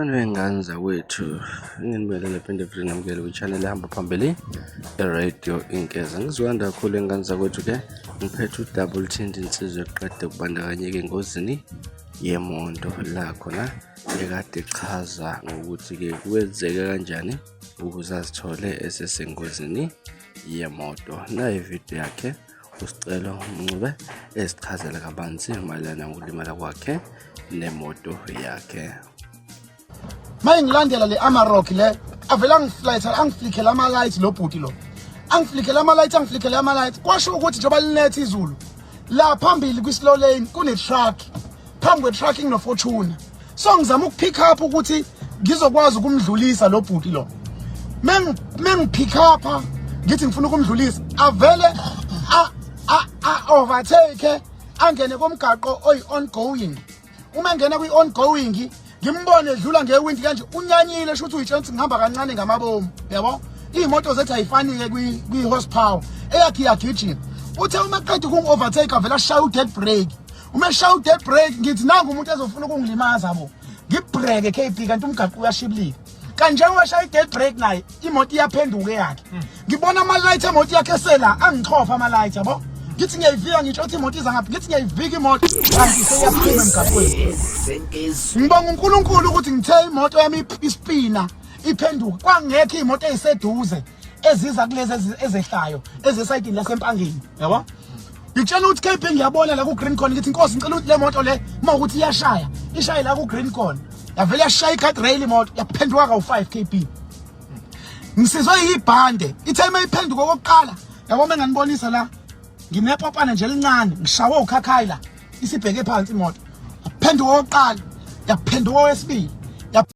Ngane zakwethu nginibelele phinde futhi namukele kwi-channel ehamba phambili e-radio Inkeza. Ngizwanda kakhulu ingane zakwethu ke ngiphethe u-double tint insizwe eqede ukubandakanyeka engozini yemoto la khona ekade chaza ngokuthi ke kwenzeke kanjani ukuze azithole esesengozini yemoto. Nayi video yakhe uSicelo Mncube esichazela kabanzi mayelana ngokulimala kwakhe nemoto yakhe. Mayingilandela le Amarok le avela angiflikela ama lights lo bhuti lo angiflikela ama lights kwasho ukuthi njoba linethi izulu la phambili kwi slow lane kune truck phambi kwe truck no Fortuna, so ngizama ukupick up ukuthi ngizokwazi ukumdlulisa lo bhuti lo. Mengipick up ngithi ngifuna ukumdlulisa avele overtake angene komgaqo oyi ongoing. Uma ngena kwi ongoing ngimbone edlula ngewindi kanje unyanyile shothi uyitshela ngihamba kancane ngamabomu, yabo imoto zethu ayifani ke kwi horsepower eyakhe yagijima. Uthe uma qeda ukungi-overtake avela shaya u-dead brake. Uma eshaya u-dead brake ngithi nangu umuntu ezofuna ukungilimaza bo, ngibhreke KP kanti umgaqo uyashibilika kanje. Washaya i-dead brake naye imoto iyaphenduka yakhe. Ngibona ama-light emoto yakhe esela angichofa ama-light, yabo ngithi ngiyayivika ngisho ukuthi imoto iza ngaphi, ngithi ngiyayivika imoto kanti seyaphuma emgaqweni. Ngibonga uNkulunkulu ukuthi ngithe imoto yami ispina iphenduka kwangekho imoto eziseduze eziza kulezi ezehlayo ezesayidini lasempangeni, yabo ngitshela ukuthi KP ngiyabona la ku Green Corn ngithi inkosi ngicela ukuthi le moto le uma ukuthi iyashaya ishaye la ku Green Corn yavela yashaya i-guard rail imoto yaphenduka ka-5 KP. Ngisizwe yibhande ithe mayiphenduka okokuqala, yabo menganibonisa la nginepopana nje elincane ngishawe ukhakhayi la isibheke phansi imoto yaphenduka okokuqala yaphenduka owesibili.